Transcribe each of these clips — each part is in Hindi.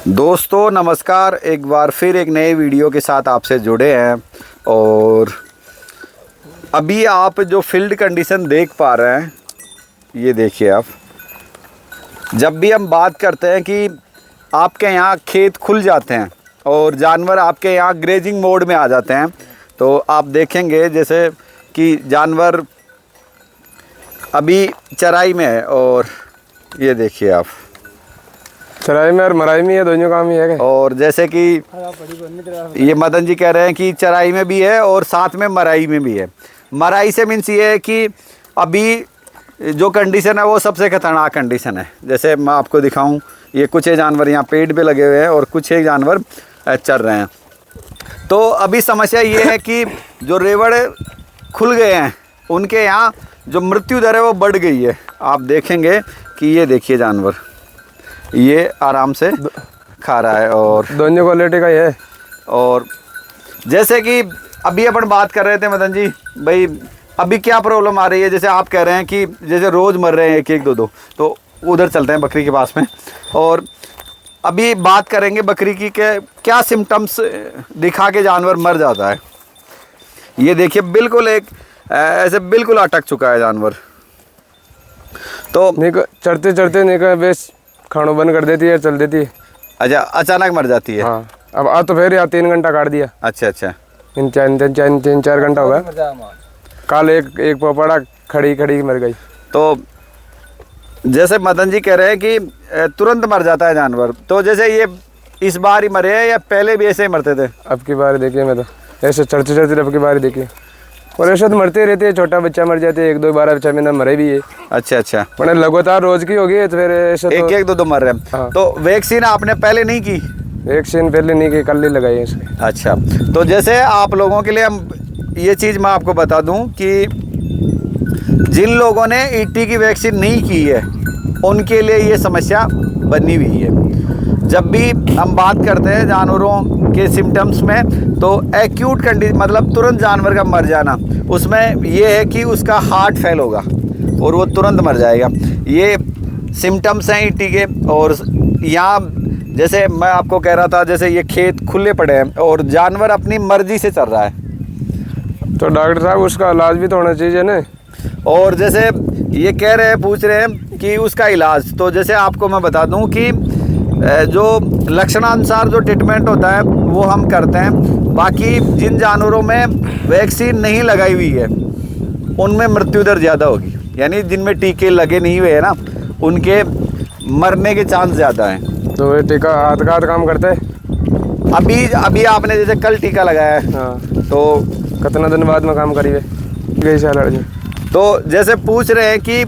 दोस्तों नमस्कार, एक बार फिर एक नए वीडियो के साथ आपसे जुड़े हैं। और अभी आप जो फील्ड कंडीशन देख पा रहे हैं, ये देखिए आप। जब भी हम बात करते हैं कि आपके यहाँ खेत खुल जाते हैं और जानवर आपके यहाँ ग्रेजिंग मोड में आ जाते हैं, तो आप देखेंगे जैसे कि जानवर अभी चराई में है। और ये देखिए आप, चराई में और मराई में है, दोनों काम ही है। और जैसे कि ये मदन जी कह रहे हैं कि चराई में भी है और साथ में मराई में भी है। मराई से मीन्स ये है कि अभी जो कंडीशन है वो सबसे खतरनाक कंडीशन है। जैसे मैं आपको दिखाऊं, ये कुछ जानवर यहाँ पेड़ पे लगे हुए हैं और कुछ एक जानवर चर रहे हैं। तो अभी समस्या ये है कि जो रेवड़ खुल गए हैं उनके यहाँ जो मृत्यु दर है वो बढ़ गई है। आप देखेंगे कि ये देखिए जानवर ये आराम से खा रहा है और दोनों क्वालिटी का ही है। और जैसे कि अभी अपन बात कर रहे थे मदन जी भाई, अभी क्या प्रॉब्लम आ रही है। जैसे आप कह रहे हैं कि जैसे रोज़ मर रहे हैं एक एक दो, तो उधर चलते हैं बकरी के पास में और अभी बात करेंगे बकरी की के क्या सिम्टम्स दिखा के जानवर मर जाता है। ये देखिए बिल्कुल एक ऐसे बिल्कुल अटक चुका है जानवर। तो चढ़ते चढ़ते निकल बेस खाना बंद कर देती है, चल देती है। अच्छा, अचानक मर जाती है। हाँ, अब आ तो फिर 3 घंटा काट दिया। अच्छा अच्छा, तीन चार घंटा हो गया। कल एक पोपड़ा खड़ी मर गई। तो जैसे मदन जी कह रहे हैं कि तुरंत मर जाता है जानवर, तो जैसे ये इस बार ही मरे हैं या पहले भी ऐसे ही मरते थे? अब की बार देखिए, मैं तो ऐसे चढ़ते चढ़ते अब की बार देखिए। और ऐसे तो मरते रहते हैं, छोटा बच्चा मर जाते हैं, 1-2 12 6 महीना मरे भी है। अच्छा अच्छा, मैंने लगातार रोज की होगी तो फिर ऐसे एक एक दो मर रहे हैं। हाँ। तो वैक्सीन आपने पहले नहीं की? वैक्सीन पहले नहीं की, कल ही लगाई है इसे। अच्छा, तो जैसे आप लोगों के लिए हम ये चीज़ मैं आपको बता दूं कि जिन लोगों ने ईटी की वैक्सीन नहीं की है उनके लिए ये समस्या बनी हुई है। जब भी हम बात करते हैं जानवरों के सिम्टम्स में, तो एक्यूट कंडीशन मतलब तुरंत जानवर का मर जाना, उसमें ये है कि उसका हार्ट फेल होगा और वो तुरंत मर जाएगा। ये सिम्टम्स हैं ईटी के। और यहाँ जैसे मैं आपको कह रहा था, जैसे ये खेत खुले पड़े हैं और जानवर अपनी मर्जी से चल रहा है, तो डॉक्टर साहब उसका इलाज भी तो होना चाहिए ना। और जैसे ये कह रहे हैं, पूछ रहे हैं कि उसका इलाज, तो जैसे आपको मैं बता दूं कि जो लक्षणानुसार जो ट्रीटमेंट होता है वो हम करते हैं। बाकी जिन जानवरों में वैक्सीन नहीं लगाई हुई है उनमें मृत्यु दर ज़्यादा होगी, यानी जिनमें टीके लगे नहीं हुए हैं ना, उनके मरने के चांस ज़्यादा हैं। तो ये टीका हाथ का काम करता है? अभी आपने जैसे कल टीका लगाया है। हाँ। तो कितना दिन बाद में काम करिए गई साल? तो जैसे पूछ रहे हैं कि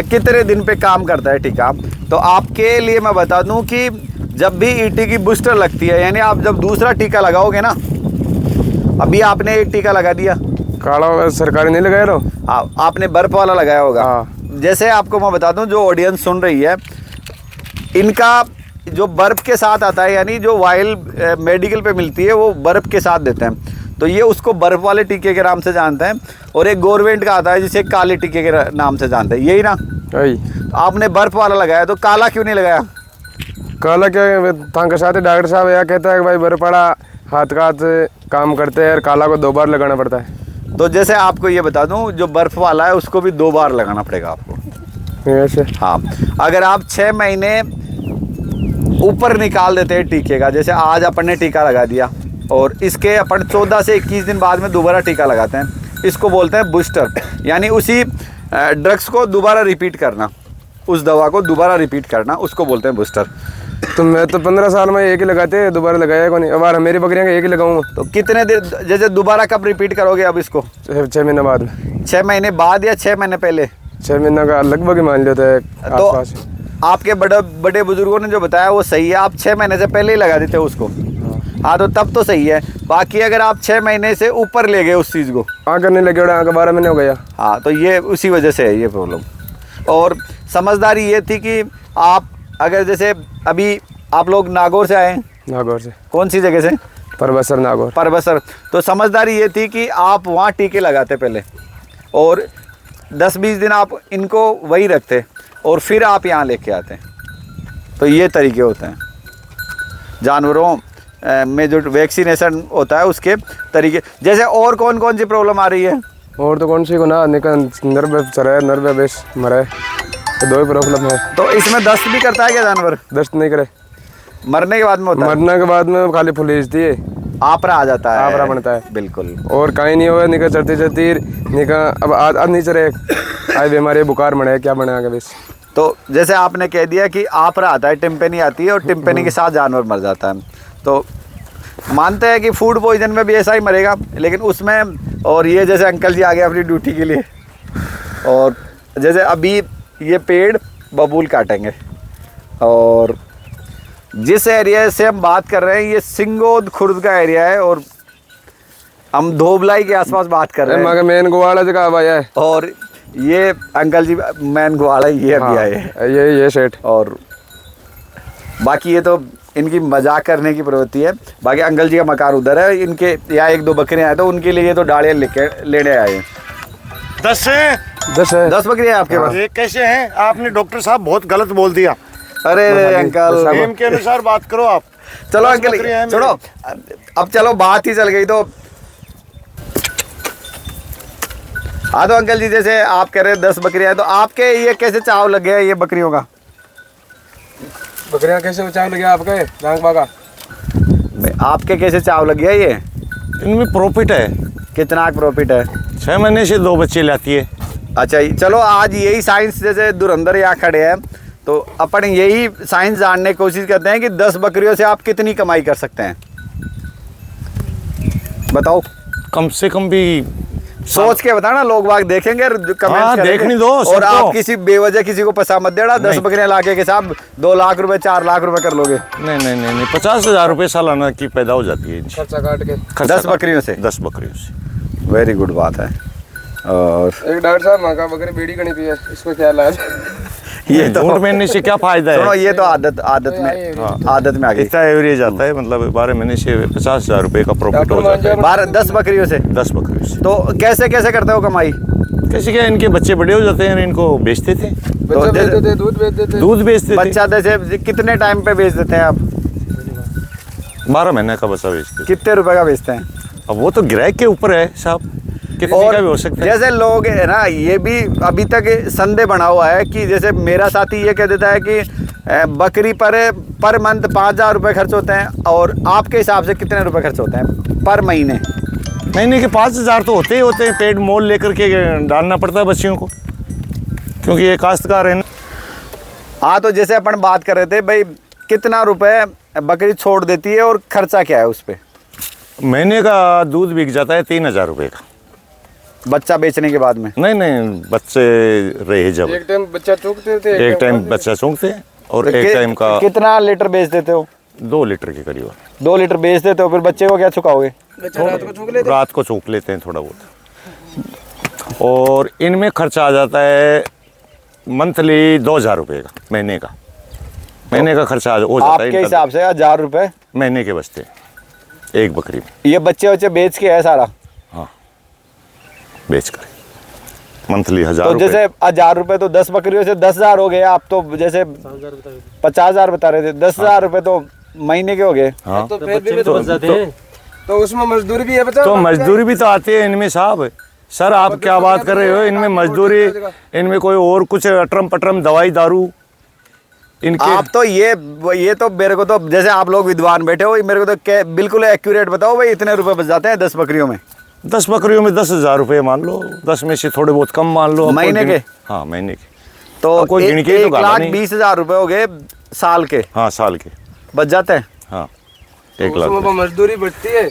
कितने दिन पे काम करता है टीका, तो आपके लिए मैं बता दूं कि जब भी ईटी की बूस्टर लगती है, यानी आप जब दूसरा टीका लगाओगे ना, अभी आपने एक टीका लगा दिया, काला सरकारी नहीं लगाया रो, आपने बर्फ वाला लगाया होगा। हाँ। जैसे आपको मैं बता दूं, जो ऑडियंस सुन रही है, इनका जो बर्फ के साथ आता है, यानी जो वाइल मेडिकल पे मिलती है वो बर्फ के साथ देते हैं, तो ये उसको बर्फ वाले टीके के नाम से जानते हैं। और एक गवर्नमेंट का आता है जिसे काले टीके के नाम से जानते हैं, यही ना? आपने बर्फ वाला लगाया, तो काला क्यों नहीं लगाया? काला क्या के साथ डॉक्टर साहब यह कहता है कि भाई बर्फ वाला हाथ का हाथ काम करते हैं और काला को 2 बार लगाना पड़ता है। तो जैसे आपको ये बता दूं, जो बर्फ वाला है उसको भी 2 बार लगाना पड़ेगा आपको। ऐसे? हाँ, अगर आप 6 महीने ऊपर निकाल देते हैं टीके का, जैसे आज अपन ने टीका लगा दिया और इसके अपन 14 से 21 दिन बाद में दोबारा टीका लगाते हैं, इसको बोलते हैं बूस्टर, यानी उसी ड्रग्स को दोबारा रिपीट करना, उस दवा को दोबारा रिपीट करना, उसको बोलते हैं बूस्टर। तो मैं तो 15 साल में एक ही लगाते, दोबारा लगाया को नहीं। अब मेरी बकरियाँ का एक ही लगाऊंगा। तो कितने दिन, जैसे दोबारा कब रिपीट करोगे अब इसको? 6 महीने बाद में। 6 महीने बाद या 6 महीने पहले? 6 महीने का लगभग ही मान लेते हैं। तो आपके बड़े बुजुर्गों ने जो बताया वो सही है, आप 6 महीने से पहले ही लगा देते हो उसको। हाँ, तो तब तो सही है। बाकी अगर आप 6 महीने से ऊपर ले गए उस चीज़ को, करने लगे, 12 महीने हो गया। हाँ, तो ये उसी वजह से है ये प्रॉब्लम। और समझदारी ये थी कि आप अगर जैसे अभी आप लोग नागौर से आए हैं? नागौर से। कौन सी जगह से? परबसर, नागौर। परबसर। तो समझदारी ये थी कि आप वहाँ टीके लगाते पहले और 10-20 दिन आप इनको वही रखते और फिर आप यहाँ लेके आते हैं। तो ये तरीके होते हैं। जानवरों में जो वैक्सीनेशन होता है उसके तरीके। जैसे और कौन कौन सी प्रॉब्लम आ रही है? और तो कौन सी को ना नर्व चढ़े नर्व बेस मरे, तो दो ही प्रॉब्लम है। तो इसमें दस्त भी करता है क्या जानवर? दस्त नहीं करे, मरने के बाद में होता है? मरने के बाद में खाली फुलीजती है, आपरा आ जाता है, आपरा बनता है बिल्कुल। और कहीं नहीं हुआ, निकल चढ़ती चढ़ती निकल अब आज नहीं चले, आज बीमारी बुखार मरे क्या बने आगे बस। तो जैसे आपने कह दिया कि आपरा आता है, टिम्पेनी आती है और टिम्पेनी के साथ जानवर मर जाता है, तो मानते हैं कि फूड पॉइजन में भी ऐसा ही मरेगा, लेकिन उसमें और ये जैसे अंकल जी आ गए अपनी ड्यूटी के लिए, और जैसे अभी ये पेड़ बबूल काटेंगे, और जिस एरिया से हम बात कर रहे हैं ये सिंगोद खुर्द का एरिया है, और हम धोबलाई के आसपास बात कर रहे हैं। मेन गोवाड़ा जगह भाई है, और ये अंकल जी मैन गोवाड़ा ये अभी आए हैं, ये सेठ। और बाकी ये तो इनकी मजाक करने की प्रवृत्ति है। बाकी अंकल जी का मकान उधर है, इनके यहाँ एक दो बकरियां हैं तो उनके लिए तो डालियाँ लेने आए हैं। 10 है। 10 बकरियां आपके पास? ये कैसे हैं? आपने डॉक्टर साहब बहुत गलत बोल दिया। अरे अंकल, नियम के अनुसार बात करो आप। चलो 10 अंकल बकरियां हैं छोड़ो, अब चलो बात ही चल गई तो। हाँ तो अंकल जी जैसे आप कह रहे हैं 10 बकरियां हैं, तो आपके ये कैसे चाव लग गया ये बकरियों का? बकरियां कैसे बचाव लगे आपके रंग बागा? आपके कैसे चाव लग गया ये? इनमें प्रॉफिट है। कितना प्रॉफिट है? 6 महीने से 2 बच्चे लाती है। अच्छा चलो आज यही साइंस, जैसे धुरंधर यहाँ खड़े हैं तो अपन यही साइंस जानने की कोशिश करते हैं कि 10 बकरियों से आप कितनी कमाई कर सकते हैं, बताओ। कम से कम भी सोच के बताना, लोग बाग देखेंगे, कमेंट्स देखने दो और सबको। आप किसी बेवजह किसी को पैसा मत देना। 10 बकरियां लाके के साथ 2 लाख रुपए 4 लाख रुपए कर लोगे। नहीं 50,000 रुपये सालाना की पैदा हो जाती है इनसे। खर्चा काट के खर्चा 10 बकरियों से? 10 बकरियों से। वेरी गुड बात है। और एक डॉक्टर साहब माँ का बकरी बीड़ी कहीं पिए, इसको क्या इलाज? ये तो झूठ महीने से क्या फायदा सुनो, है? ये तो आदत में आ गई। इतना एवरेज आता है, मतलब 12 महीने से 50,000 रुपये का प्रॉफिट हो जाता है 10 बकरियों से। 10 बकरियों से। तो कैसे कैसे करते हो कमाई? कैसे क्या, इनके बच्चे बड़े हो जाते हैं, इनको बेचते थे, बच्चा बेचते थे, दूध बेचते थे। दूध बेचते थे। बच्चा जैसे कितने टाइम पे बेच देते हैं आप? 12 महीने का बच्चा बेचते थे। कितने रुपए का बेचते हैं? अब वो तो ग्राहक के ऊपर है साहब, कितने का भी हो सकता है। जैसे लोग है ना, ये भी अभी तक संदेह बना हुआ है कि जैसे मेरा साथी ये कह देता है कि बकरी पर मंथ 5,000 रुपये खर्च होते हैं, और आपके हिसाब से कितने रुपए खर्च होते हैं पर महीने? महीने के 5,000 तो होते ही होते हैं, पेड़ मोल लेकर के डालना पड़ता है बच्चियों को, क्योंकि ये काश्तकार है ना। हाँ तो जैसे अपन बात कर रहे थे भाई, कितना रुपए बकरी छोड़ देती है और खर्चा क्या है उस पर? महीने का दूध बिक जाता है 3,000 रुपये का, बच्चा बेचने के बाद में? नहीं बच्चे रहे जब एक टाइम बच्चा चूकते थे, एक टाइम बच्चा सूंघते और तो एक टाइम का कितना लीटर बेच देते हो? 2 लीटर के करीब। 2 लीटर बेच देते हो, फिर बच्चे को क्या चुकाओगे? रात को चूक लेते हैं थोड़ा बहुत। और इनमें खर्चा आ जाता है मंथली 2,000 रुपये का, महीने का खर्चा हो जाता है आपके हिसाब से 1,000 रुपये महीने के बचते हैं एक बकरी में। ये बच्चे बेच के है सारा? हाँ, बेच कर मंथली 1,000 तो जैसे 1,000 रुपये तो 10 बकरियों से 10,000 हो गए। आप तो जैसे 50,000 बता रहे थे, 10,000 रुपये तो महीने के हो गए। हाँ, तो फिर भी तो बच जाते हैं, तो उसमें मजदूरी भी है बच्चा। तो मजदूरी भी तो आती है इनमें साहब। सर आप क्या बात कर रहे हो, इनमें मजदूरी, इनमें कोई और कुछ अटरम पटरम दवाई दारू इनके। आप तो ये तो मेरे को तो, जैसे आप लोग विद्वान बैठे हो, मेरे को तो बिल्कुल एक्यूरेट बताओ भाई, इतने रुपए बच जाते हैं 10 बकरियों में? 10 बकरियों में 10,000 रुपये मान लो, 10 में से थोड़े बहुत कम मान लो महीने के। हाँ महीने के, तो कोई गिन के तो गाला नहीं। 1,20,000 रुपये हो गए साल के। हाँ साल के बच जाते हैं। हाँ 1 लाख। मजदूरी बढ़ती है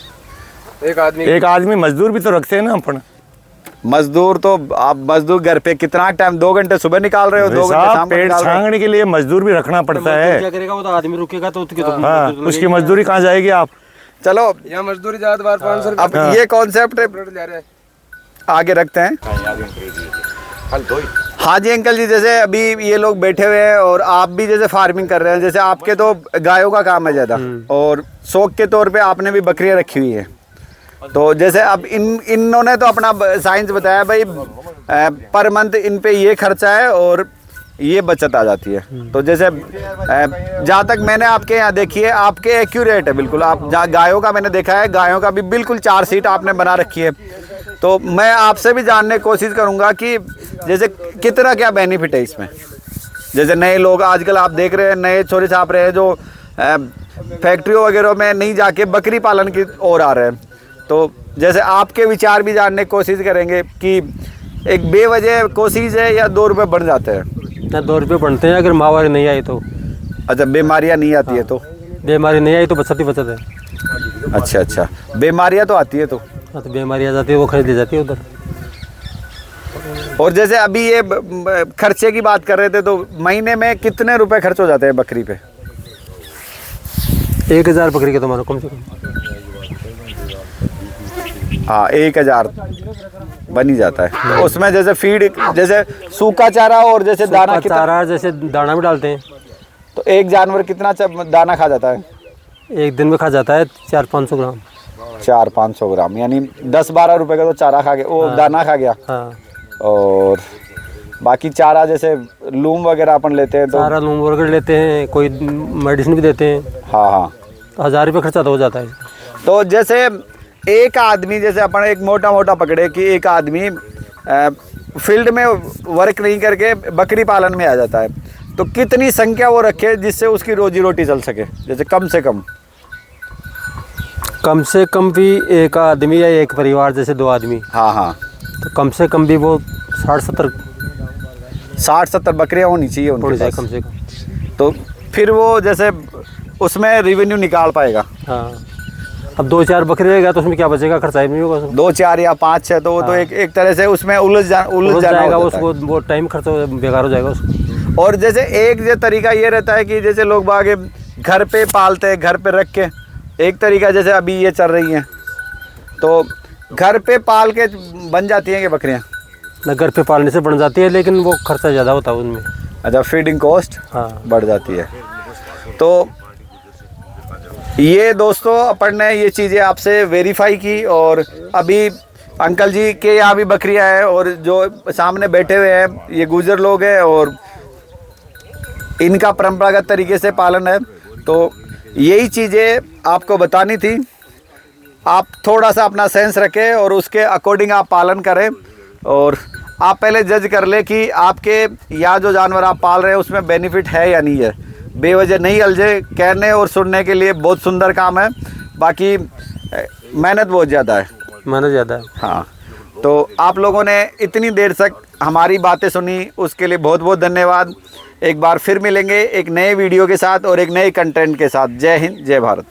एक आदमी मजदूर भी तो रखते हैं ना अपन। मजदूर तो आप मजदूर घर पे कितना टाइम, 2 घंटे सुबह निकाल रहे हो, 2 घंटे शाम को पेड़ निकाल रहे हो। छांगने के लिए मजदूर भी रखना पड़ता है। क्या करेगा वो, तो आदमी रुकेगा तो हाँ, उसकी मजदूरी कहाँ जाएगी आप? चलो यहाँ मजदूरी ज्यादा बार 500 रुपये अब ये कॉन्सेप्ट ले रहे हैं, आगे रखते हैं। हाँ जी अंकल जी, जैसे अभी ये लोग बैठे हुए हैं और आप भी जैसे फार्मिंग कर रहे हैं, जैसे आपके तो गायों का काम है ज़्यादा, और शौक के तौर पे आपने भी बकरियां रखी हुई है। तो जैसे अब इन्होंने तो अपना साइंस बताया भाई, पर मंथ इन पे ये खर्चा है और ये बचत आ जाती है। तो जैसे जहाँ तक मैंने आपके यहाँ देखी है, आपके एक्यूरेट है बिल्कुल। आप जहाँ गायों का मैंने देखा है, गायों का भी बिल्कुल 4 सीट आपने बना रखी है। तो मैं आपसे भी जानने की कोशिश करूँगा कि जैसे कितना क्या बेनिफिट है इसमें। जैसे नए लोग आजकल आप देख रहे हैं, नए छोरे छाप रहे हैं जो फैक्ट्रियों वगैरह में नहीं जाके बकरी पालन की ओर आ रहे हैं। तो जैसे आपके विचार भी जानने की कोशिश करेंगे कि एक बेवजह कोशिश है या 2 रुपये बढ़ जाते हैं? ना 2 रुपये बढ़ते हैं अगर माहवारी नहीं आई तो। अच्छा, बीमारियां नहीं आती है तो? बीमारी नहीं आई तो बचत ही बचत है। अच्छा अच्छा, बीमारियां तो आती है तो? हाँ, तो बीमारी आ जाती है, वो खरीद ली जाती है उधर। और जैसे अभी ये खर्चे की बात कर रहे थे, तो महीने में कितने रुपए खर्च हो जाते हैं बकरी पे? 1000 बकरी के तुम्हारा कम से कम। हाँ, 1000 बन ही जाता है। तो उसमें जैसे फीड, जैसे सूखा चारा और जैसे दाना कितना? चारा जैसे दाना भी डालते हैं। तो एक जानवर कितना दाना खा जाता है? एक दिन में खा जाता है 400-500 ग्राम। 400-500 ग्राम, यानी 10-12 रुपए का तो चारा खा गया, वो दाना खा गया। हाँ, और बाकी चारा जैसे लूम वगैरह अपन लेते हैं तो? चारा लूम वगैरह लेते हैं, कोई मेडिसिन भी देते हैं। हाँ हाँ, तो 1000 रुपये खर्चा तो हो जाता है। तो जैसे एक आदमी, जैसे अपन एक मोटा मोटा पकड़े कि एक आदमी फील्ड में वर्क नहीं करके बकरी पालन में आ जाता है, तो कितनी संख्या वो रखे जिससे उसकी रोजी रोटी चल सके? जैसे कम से कम भी एक आदमी या एक परिवार, जैसे 2 आदमी। हाँ हाँ, तो कम से कम भी वो 60-70 बकरियां होनी चाहिए उनके पास कम से कम। तो फिर वो जैसे उसमें रेवेन्यू निकाल पाएगा। हाँ, अब 2-4 बकरे रहेगा तो उसमें क्या बचेगा, खर्चा ही नहीं होगा उसमें। 2-4 या 5-6 तो वो तो एक तरह से उसमें उलझ जाएगा उसको, वो टाइम खर्चा बेकार हो जाएगा उसको। और जैसे एक जो तरीका ये रहता है कि जैसे लोग बागे घर पे पालते हैं, घर पे रख के, एक तरीका जैसे अभी ये चल रही है, तो घर पे पाल के बन जाती हैं कि बकरियां? ना, घर पे पालने से बन जाती है, लेकिन वो खर्चा ज़्यादा होता है उनमें। अच्छा, फीडिंग कॉस्ट हाँ, बढ़ जाती है। तो ये दोस्तों अपन ने ये चीज़ें आपसे वेरीफाई की, और अभी अंकल जी के यहाँ भी बकरियां हैं, और जो सामने बैठे हुए हैं ये गुजर लोग हैं, और इनका परंपरागत तरीके से पालन है। तो यही चीज़ें आपको बतानी थी। आप थोड़ा सा अपना सेंस रखें और उसके अकॉर्डिंग आप पालन करें, और आप पहले जज कर ले कि आपके यहाँ जो जानवर आप पाल रहे हैं उसमें बेनिफिट है या नहीं है। बेवजह नहीं अलझे। कहने और सुनने के लिए बहुत सुंदर काम है, बाकी मेहनत बहुत ज़्यादा है। मेहनत ज़्यादा है। हाँ, तो आप लोगों ने इतनी देर तक हमारी बातें सुनी, उसके लिए बहुत बहुत धन्यवाद। एक बार फिर मिलेंगे एक नए वीडियो के साथ और एक नए कंटेंट के साथ। जय हिंद, जय भारत।